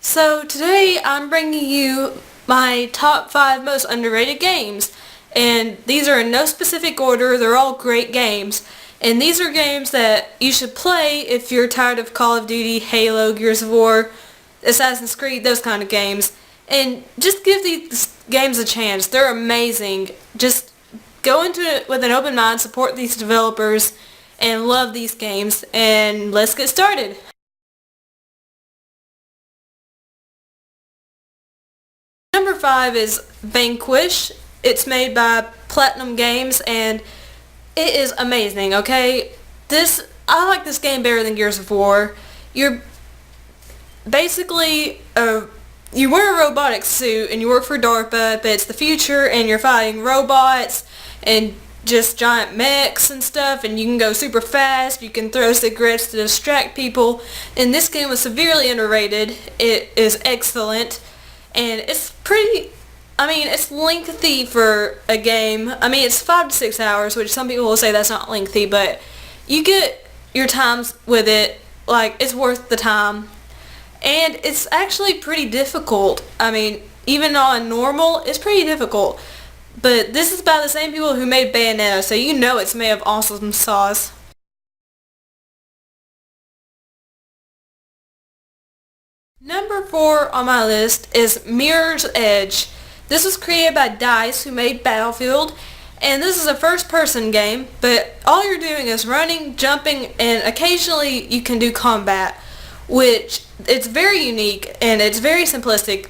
So today I'm bringing you my top 5 most underrated games, and these are in no specific order. They're all great games, and these are games that you should play if you're tired of Call of Duty, Halo, Gears of War, Assassin's Creed, those kind of games, and just give these games a chance. They're amazing. Just go into it with an open mind, support these developers, and love these games, and let's get started. Number 5 is Vanquish. It's made by Platinum Games and it is amazing, okay? I like this game better than Gears of War. You're basically you wear a robotic suit and you work for DARPA, but it's the future and you're fighting robots and just giant mechs and stuff, and you can go super fast, you can throw cigarettes to distract people, and this game was severely underrated. It is excellent. And it's it's lengthy for a game. It's 5 to 6 hours, which some people will say that's not lengthy, but you get your times with it. Like, it's worth the time. And it's actually pretty difficult. Even on normal, it's pretty difficult. But this is by the same people who made Bayonetta, so you know it's made of awesome sauce. Number 4 on my list is Mirror's Edge. This was created by DICE, who made Battlefield, and this is a first-person game, but all you're doing is running, jumping, and occasionally you can do combat, which it's very unique and it's very simplistic.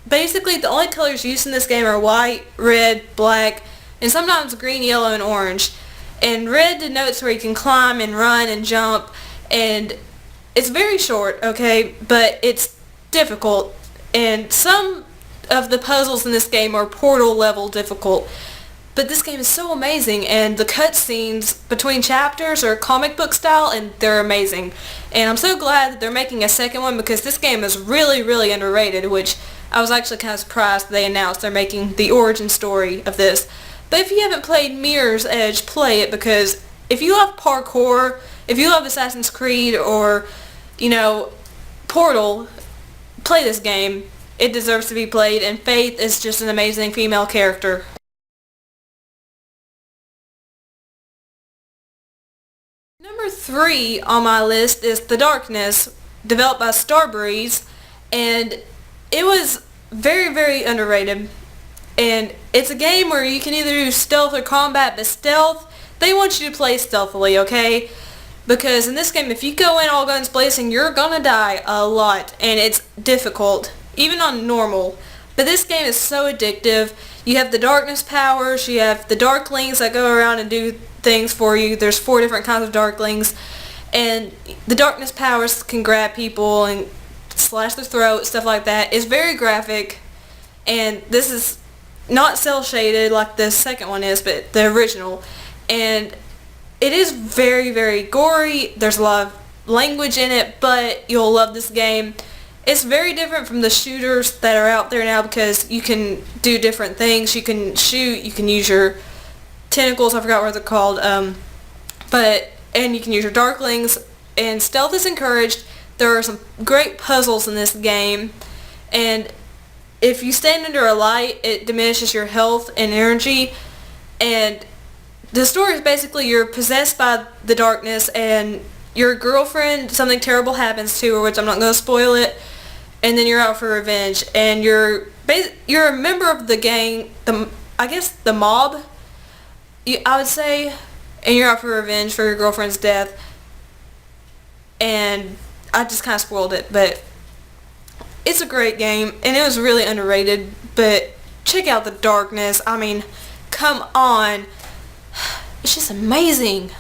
Basically, the only colors used in this game are white, red, black, and sometimes green, yellow, and orange. And red denotes where you can climb and run and jump, and it's very short, okay, but it's difficult, and some of the puzzles in this game are Portal level difficult. But this game is so amazing, and the cutscenes between chapters are comic book style, and they're amazing. And I'm so glad that they're making a second one, because this game is really, really underrated, which I was actually kind of surprised they announced they're making the origin story of this. But if you haven't played Mirror's Edge, play it, because if you love parkour, if you love Assassin's Creed, or Portal, play this game. It deserves to be played, and Faith is just an amazing female character. Number 3 on my list is The Darkness, developed by Starbreeze, and it was very, very underrated. And it's a game where you can either do stealth or combat, but stealth, they want you to play stealthily, okay? Because in this game, if you go in all guns blazing, you're gonna die a lot, and it's difficult, even on normal. But this game is so addictive. You have the darkness powers, you have the darklings that go around and do things for you. There's 4 different kinds of darklings, and the darkness powers can grab people and slash their throat, stuff like that. It's very graphic, and this is not cel shaded like the second one is, but the original. And it is very, very gory. There's a lot of language in it, but you'll love this game. It's very different from the shooters that are out there now, because you can do different things. You can shoot, you can use your tentacles, I forgot what they're called, and you can use your darklings, and stealth is encouraged. There are some great puzzles in this game, and if you stand under a light, it diminishes your health and energy, and the story is basically you're possessed by the darkness, and your girlfriend, something terrible happens to her, which I'm not going to spoil it, and then you're out for revenge, and you're a member of the gang, the mob, I would say, and you're out for revenge for your girlfriend's death. And I just kind of spoiled it, but it's a great game, and it was really underrated. But check out The Darkness. Come on. It's just amazing.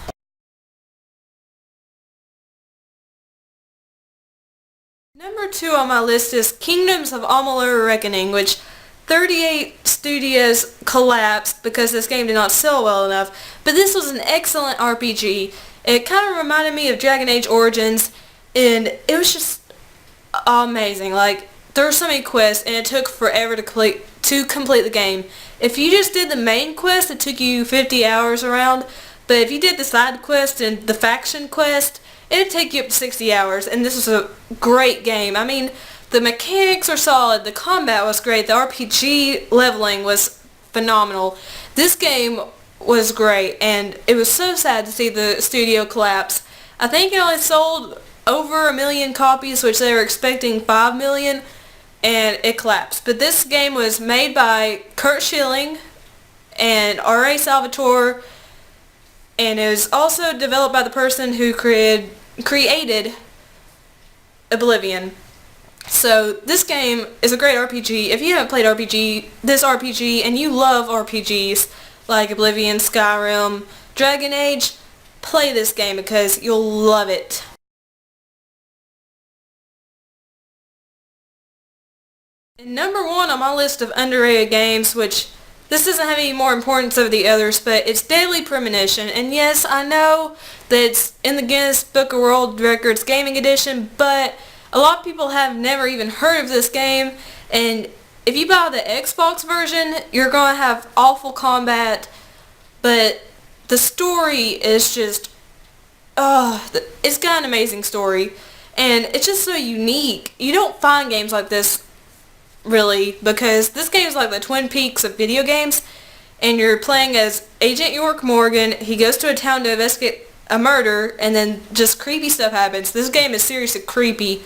Number 2 on my list is Kingdoms of Amalur Reckoning, which 38 studios collapsed because this game did not sell well enough. But this was an excellent RPG. It kind of reminded me of Dragon Age Origins, and it was just amazing. Like, there were so many quests, and it took forever to complete the game. If you just did the main quest, it took you 50 hours around, but if you did the side quest and the faction quest, it'd take you up to 60 hours, and this was a great game. The mechanics are solid, the combat was great, the RPG leveling was phenomenal. This game was great, and it was so sad to see the studio collapse. I think it only sold over 1 million copies, which they were expecting 5 million, and it collapsed. But this game was made by Kurt Schilling and R.A. Salvatore, and it was also developed by the person who created Oblivion. So this game is a great RPG. If you haven't played this RPG, and you love RPGs like Oblivion, Skyrim, Dragon Age, play this game because you'll love it. And number 1 on my list of underrated games, which this doesn't have any more importance over the others, but it's Deadly Premonition. And yes, I know that it's in the Guinness Book of World Records Gaming Edition, but a lot of people have never even heard of this game, and if you buy the Xbox version, you're going to have awful combat, but the story is just, it's got an amazing story, and it's just so unique. You don't find games like this, really, because this game is like the Twin Peaks of video games, and you're playing as Agent York Morgan. He goes to a town to investigate a murder, and then just creepy stuff happens. This game is seriously creepy.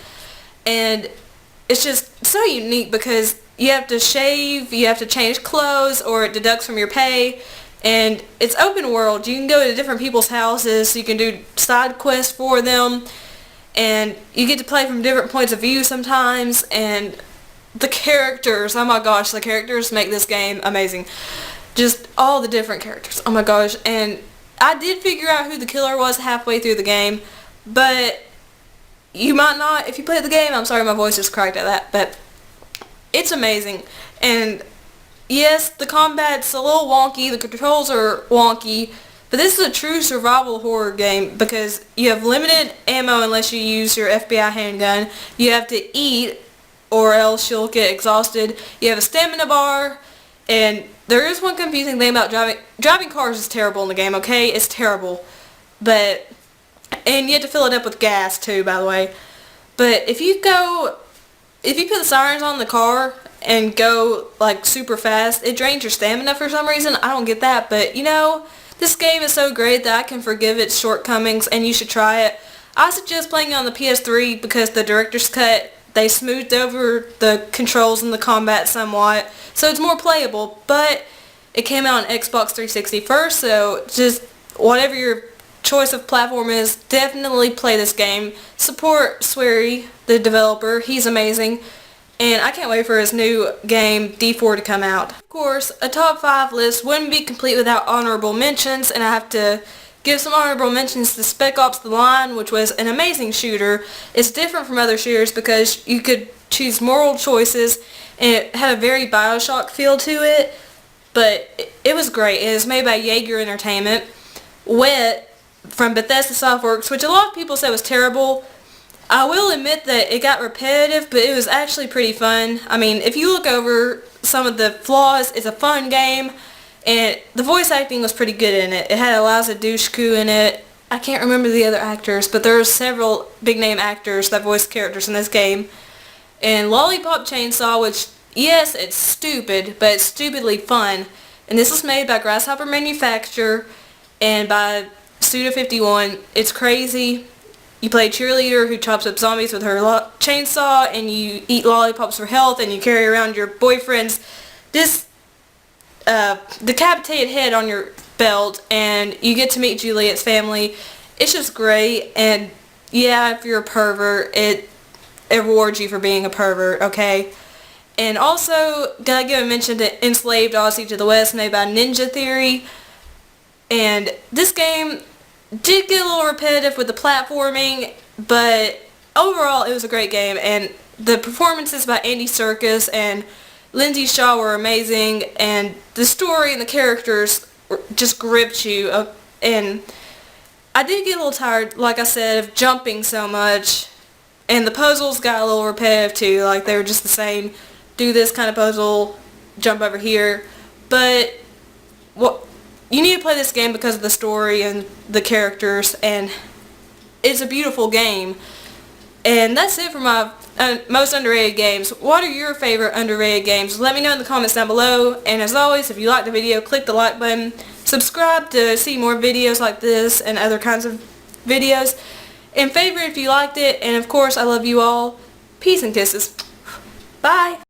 And it's just so unique because you have to shave, you have to change clothes, or it deducts from your pay. And it's open world. You can go to different people's houses, you can do side quests for them, and you get to play from different points of view sometimes. And the characters, oh my gosh, the characters make this game amazing. Just all the different characters, oh my gosh. And I did figure out who the killer was halfway through the game, but you might not if you play the game. I'm sorry, my voice just cracked at that, but it's amazing. And yes, the combat's a little wonky, the controls are wonky, but this is a true survival horror game because you have limited ammo unless you use your FBI handgun. You have to eat or else you'll get exhausted. You have a stamina bar, and there is one confusing thing about driving. Driving cars is terrible in the game, okay? It's terrible. And you have to fill it up with gas too, by the way. But if you put the sirens on the car and go like super fast, it drains your stamina for some reason. I don't get that, but you know, this game is so great that I can forgive its shortcomings, and you should try it. I suggest playing it on the PS3 because the director's cut, they smoothed over the controls and the combat somewhat, so it's more playable. But it came out on Xbox 360 first, so just whatever your choice of platform is, definitely play this game. Support Swery, the developer. He's amazing. And I can't wait for his new game, D4, to come out. Of course, a top 5 list wouldn't be complete without honorable mentions, and I have to give some honorable mentions to Spec Ops: The Line, which was an amazing shooter. It's different from other shooters because you could choose moral choices, and it had a very Bioshock feel to it, but it was great. It was made by Jaeger Entertainment. Wet, from Bethesda Softworks, which a lot of people said was terrible. I will admit that it got repetitive, but it was actually pretty fun. I mean, if you look over some of the flaws, it's a fun game, and the voice acting was pretty good in it. It had Eliza Dushku in it. I can't remember the other actors, but there were several big-name actors that voiced characters in this game. And Lollipop Chainsaw, which, yes, it's stupid, but it's stupidly fun. And this was made by Grasshopper Manufacture and by Suda51. It's crazy. You play a cheerleader who chops up zombies with her chainsaw, and you eat lollipops for health, and you carry around your boyfriend's decapitated head on your belt, and you get to meet Juliet's family. It's just great, and yeah, if you're a pervert, it rewards you for being a pervert, okay? And also, gotta give a mention to Enslaved Odyssey to the West, made by Ninja Theory. And this game did get a little repetitive with the platforming, but overall it was a great game, and the performances by Andy Serkis and Lindsay Shaw were amazing, and the story and the characters just gripped you. And I did get a little tired, like I said, of jumping so much, and the puzzles got a little repetitive too, like they were just the same, do this kind of puzzle, jump over here. But you need to play this game because of the story and the characters, and it's a beautiful game. And that's it for my most underrated games. What are your favorite underrated games? Let me know in the comments down below. And as always, if you like the video, click the like button. Subscribe to see more videos like this and other kinds of videos. And favorite if you liked it. And of course, I love you all. Peace and kisses. Bye.